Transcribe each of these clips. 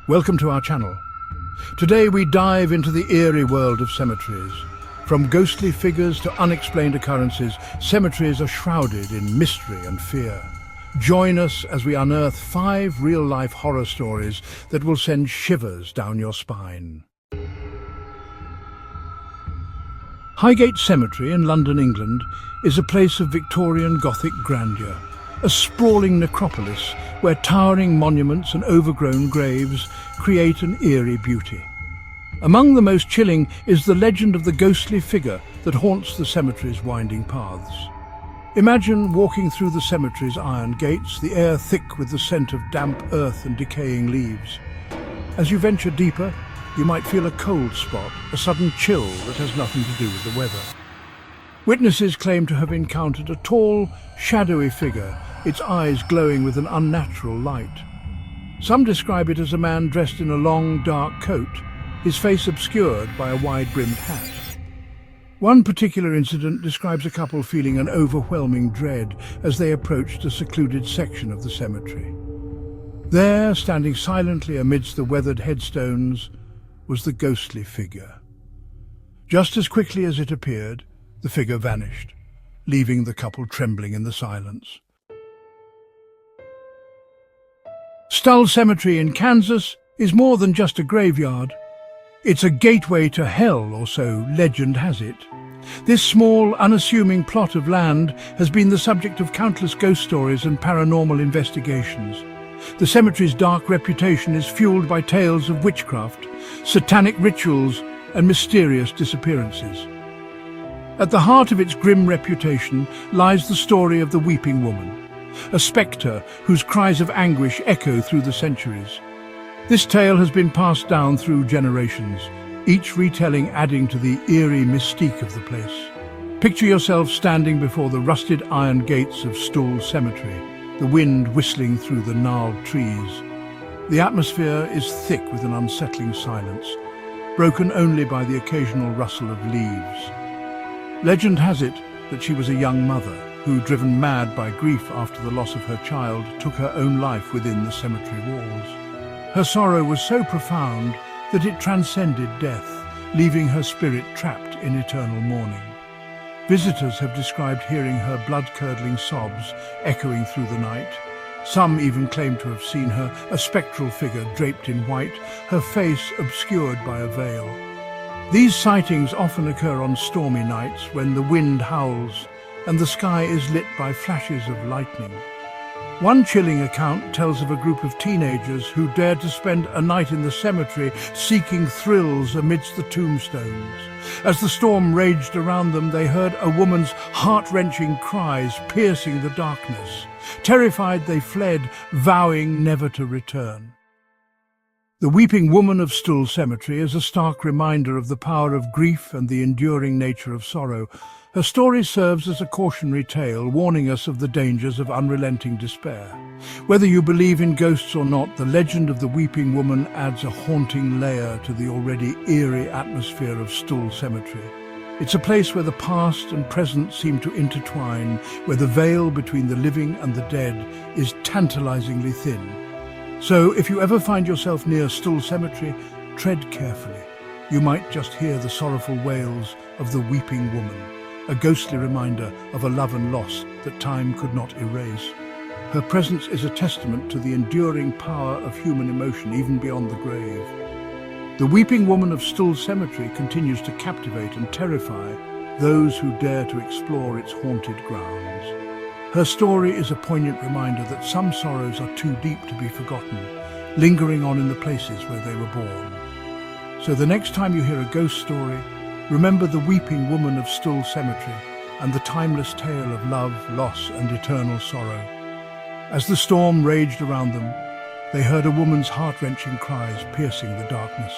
Welcome to our channel. Today we dive into the eerie world of cemeteries. From ghostly figures to unexplained occurrences, cemeteries are shrouded in mystery and fear. Join us as we unearth 5 real-life horror stories that will send shivers down your spine. Highgate Cemetery in London, England, is a place of Victorian Gothic grandeur. A sprawling necropolis where towering monuments and overgrown graves create an eerie beauty. Among the most chilling is the legend of the ghostly figure that haunts the cemetery's winding paths. Imagine walking through the cemetery's iron gates, the air thick with the scent of damp earth and decaying leaves. As you venture deeper, you might feel a cold spot, a sudden chill that has nothing to do with the weather. Witnesses claim to have encountered a tall, shadowy figure, its eyes glowing with an unnatural light. Some describe it as a man dressed in a long, dark coat, his face obscured by a wide-brimmed hat. One particular incident describes a couple feeling an overwhelming dread as they approached a secluded section of the cemetery. There, standing silently amidst the weathered headstones, was the ghostly figure. Just as quickly as it appeared, the figure vanished, leaving the couple trembling in the silence. Stull Cemetery in Kansas is more than just a graveyard. It's a gateway to hell, or so legend has it. This small, unassuming plot of land has been the subject of countless ghost stories and paranormal investigations. The cemetery's dark reputation is fueled by tales of witchcraft, satanic rituals, and mysterious disappearances. At the heart of its grim reputation lies the story of the Weeping Woman, a spectre whose cries of anguish echo through the centuries. This tale has been passed down through generations, each retelling adding to the eerie mystique of the place. Picture yourself standing before the rusted iron gates of Stull Cemetery, the wind whistling through the gnarled trees. The atmosphere is thick with an unsettling silence, broken only by the occasional rustle of leaves. Legend has it that she was a young mother who, driven mad by grief after the loss of her child, took her own life within the cemetery walls. Her sorrow was so profound that it transcended death, leaving her spirit trapped in eternal mourning. Visitors have described hearing her blood-curdling sobs echoing through the night. Some even claim to have seen her, a spectral figure draped in white, her face obscured by a veil. These sightings often occur on stormy nights when the wind howls and the sky is lit by flashes of lightning. One chilling account tells of a group of teenagers who dared to spend a night in the cemetery seeking thrills amidst the tombstones. As the storm raged around them, they heard a woman's heart-wrenching cries piercing the darkness. Terrified, they fled, vowing never to return. The Weeping Woman of Stull Cemetery is a stark reminder of the power of grief and the enduring nature of sorrow. Her story serves as a cautionary tale, warning us of the dangers of unrelenting despair. Whether you believe in ghosts or not, the legend of the Weeping Woman adds a haunting layer to the already eerie atmosphere of Stull Cemetery. It's a place where the past and present seem to intertwine, where the veil between the living and the dead is tantalizingly thin. So, if you ever find yourself near Stull Cemetery, tread carefully. You might just hear the sorrowful wails of the Weeping Woman, a ghostly reminder of a love and loss that time could not erase. Her presence is a testament to the enduring power of human emotion, even beyond the grave. The Weeping Woman of Stull Cemetery continues to captivate and terrify those who dare to explore its haunted grounds. Her story is a poignant reminder that some sorrows are too deep to be forgotten, lingering on in the places where they were born. So the next time you hear a ghost story, remember the Weeping Woman of Stull Cemetery and the timeless tale of love, loss, and eternal sorrow. As the storm raged around them, they heard a woman's heart-wrenching cries piercing the darkness.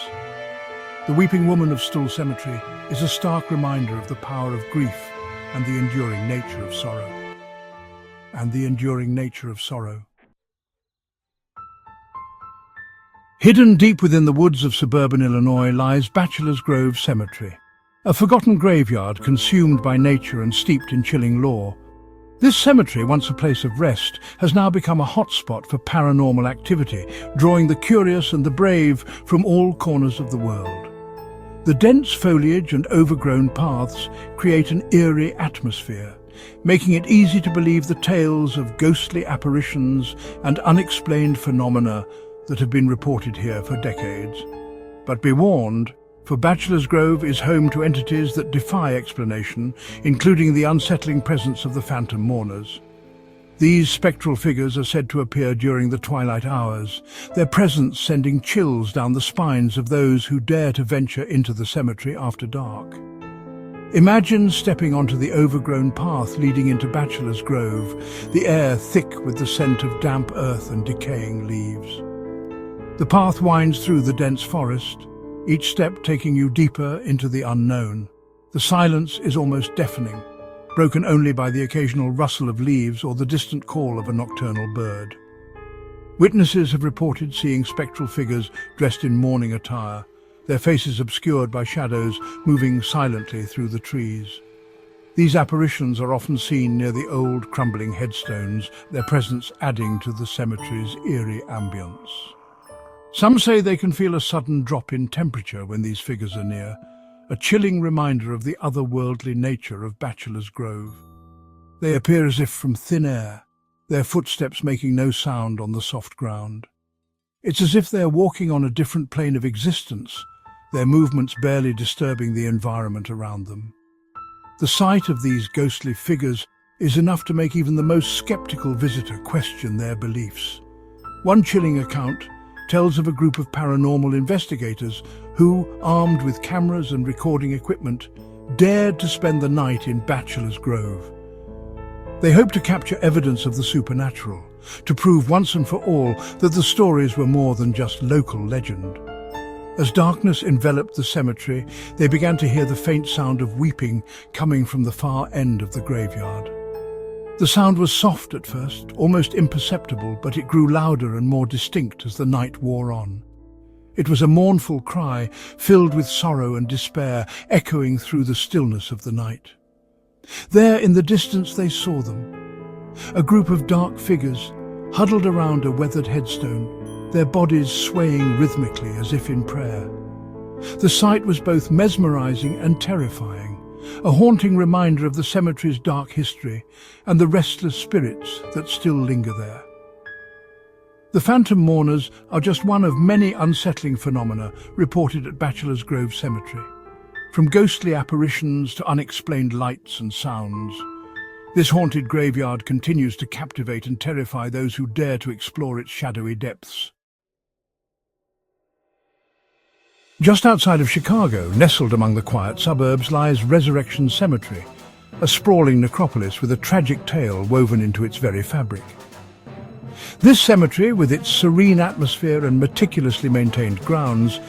The Weeping Woman of Stull Cemetery is a stark reminder of the power of grief and the enduring nature of sorrow. Hidden deep within the woods of suburban Illinois lies Bachelor's Grove Cemetery, a forgotten graveyard consumed by nature and steeped in chilling lore. This cemetery, once a place of rest, has now become a hotspot for paranormal activity, drawing the curious and the brave from all corners of the world. The dense foliage and overgrown paths create an eerie atmosphere, making it easy to believe the tales of ghostly apparitions and unexplained phenomena that have been reported here for decades. But be warned, for Bachelor's Grove is home to entities that defy explanation, including the unsettling presence of the phantom mourners. These spectral figures are said to appear during the twilight hours, their presence sending chills down the spines of those who dare to venture into the cemetery after dark. Imagine stepping onto the overgrown path leading into Bachelor's Grove, the air thick with the scent of damp earth and decaying leaves. The path winds through the dense forest, each step taking you deeper into the unknown. The silence is almost deafening, broken only by the occasional rustle of leaves or the distant call of a nocturnal bird. Witnesses have reported seeing spectral figures dressed in mourning attire, their faces obscured by shadows moving silently through the trees. These apparitions are often seen near the old crumbling headstones, their presence adding to the cemetery's eerie ambience. Some say they can feel a sudden drop in temperature when these figures are near, a chilling reminder of the otherworldly nature of Bachelor's Grove. They appear as if from thin air, their footsteps making no sound on the soft ground. It's as if they're walking on a different plane of existence, their movements barely disturbing the environment around them. The sight of these ghostly figures is enough to make even the most skeptical visitor question their beliefs. One chilling account tells of a group of paranormal investigators who, armed with cameras and recording equipment, dared to spend the night in Bachelor's Grove. They hoped to capture evidence of the supernatural, to prove once and for all that the stories were more than just local legend. As darkness enveloped the cemetery, they began to hear the faint sound of weeping coming from the far end of the graveyard. The sound was soft at first, almost imperceptible, but it grew louder and more distinct as the night wore on. It was a mournful cry, filled with sorrow and despair, echoing through the stillness of the night. There in the distance they saw them, a group of dark figures, huddled around a weathered headstone, their bodies swaying rhythmically as if in prayer. The sight was both mesmerizing and terrifying, a haunting reminder of the cemetery's dark history and the restless spirits that still linger there. The phantom mourners are just one of many unsettling phenomena reported at Bachelor's Grove Cemetery. From ghostly apparitions to unexplained lights and sounds, this haunted graveyard continues to captivate and terrify those who dare to explore its shadowy depths. Just outside of Chicago, nestled among the quiet suburbs, lies Resurrection Cemetery, a sprawling necropolis with a tragic tale woven into its very fabric. This cemetery, with its serene atmosphere and meticulously maintained grounds,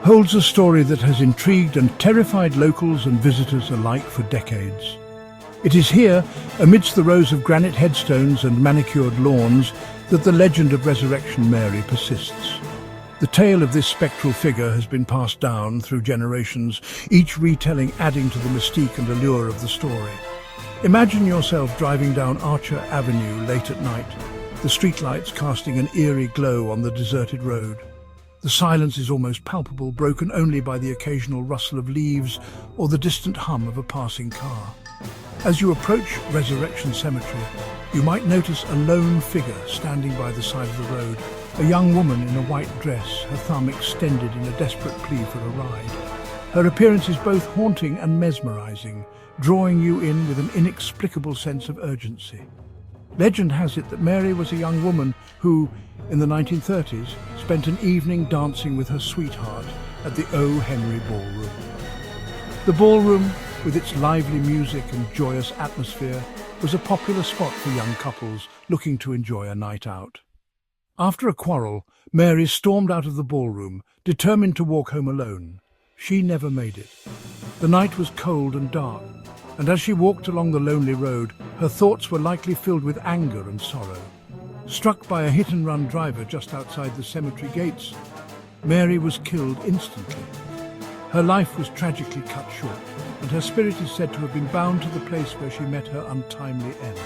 holds a story that has intrigued and terrified locals and visitors alike for decades. It is here, amidst the rows of granite headstones and manicured lawns, that the legend of Resurrection Mary persists. The tale of this spectral figure has been passed down through generations, each retelling adding to the mystique and allure of the story. Imagine yourself driving down Archer Avenue late at night, the streetlights casting an eerie glow on the deserted road. The silence is almost palpable, broken only by the occasional rustle of leaves or the distant hum of a passing car. As you approach Resurrection Cemetery, you might notice a lone figure standing by the side of the road, a young woman in a white dress, her thumb extended in a desperate plea for a ride. Her appearance is both haunting and mesmerizing, drawing you in with an inexplicable sense of urgency. Legend has it that Mary was a young woman who, in the 1930s, spent an evening dancing with her sweetheart at the O. Henry Ballroom. The ballroom, with its lively music and joyous atmosphere, was a popular spot for young couples looking to enjoy a night out. After a quarrel, Mary stormed out of the ballroom, determined to walk home alone. She never made it. The night was cold and dark, and as she walked along the lonely road, her thoughts were likely filled with anger and sorrow. Struck by a hit-and-run driver just outside the cemetery gates, Mary was killed instantly. Her life was tragically cut short, and her spirit is said to have been bound to the place where she met her untimely end.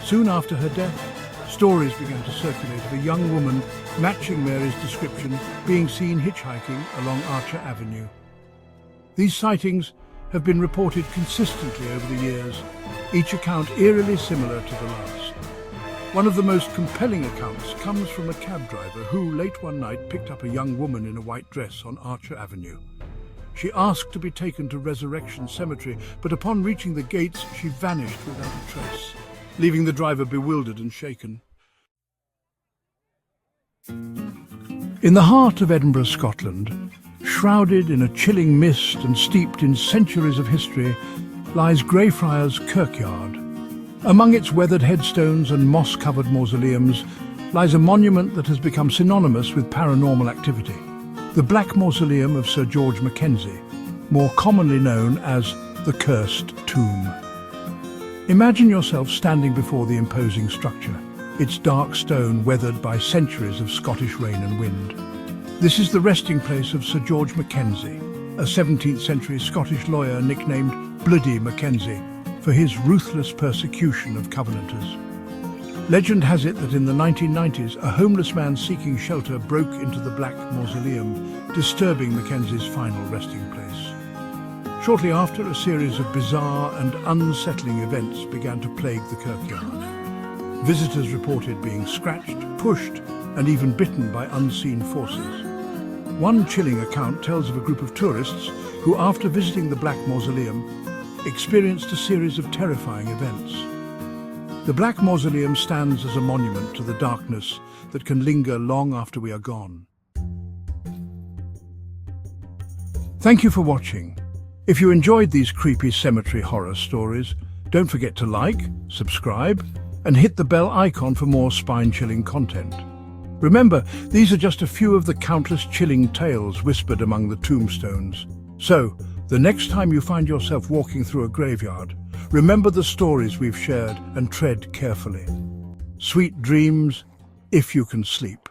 Soon after her death, stories began to circulate of a young woman matching Mary's description being seen hitchhiking along Archer Avenue. These sightings have been reported consistently over the years, each account eerily similar to the last. One of the most compelling accounts comes from a cab driver who, late one night, picked up a young woman in a white dress on Archer Avenue. She asked to be taken to Resurrection Cemetery, but upon reaching the gates, she vanished without a trace, leaving the driver bewildered and shaken. In the heart of Edinburgh, Scotland, shrouded in a chilling mist and steeped in centuries of history, lies Greyfriars Kirkyard. Among its weathered headstones and moss-covered mausoleums lies a monument that has become synonymous with paranormal activity. The Black Mausoleum of Sir George Mackenzie, more commonly known as the Cursed Tomb. Imagine yourself standing before the imposing structure, its dark stone weathered by centuries of Scottish rain and wind. This is the resting place of Sir George Mackenzie, a 17th century Scottish lawyer nicknamed Bloody Mackenzie for his ruthless persecution of Covenanters. Legend has it that in the 1990s, a homeless man seeking shelter broke into the Black Mausoleum, disturbing Mackenzie's final resting place. Shortly after, a series of bizarre and unsettling events began to plague the Kirkyard. Visitors reported being scratched, pushed, and even bitten by unseen forces. One chilling account tells of a group of tourists who, after visiting the Black Mausoleum, experienced a series of terrifying events. The Black Mausoleum stands as a monument to the darkness that can linger long after we are gone. Thank you for watching. If you enjoyed these creepy cemetery horror stories, don't forget to like, subscribe, and hit the bell icon for more spine-chilling content. Remember, these are just a few of the countless chilling tales whispered among the tombstones. So, the next time you find yourself walking through a graveyard, remember the stories we've shared and tread carefully. Sweet dreams, if you can sleep.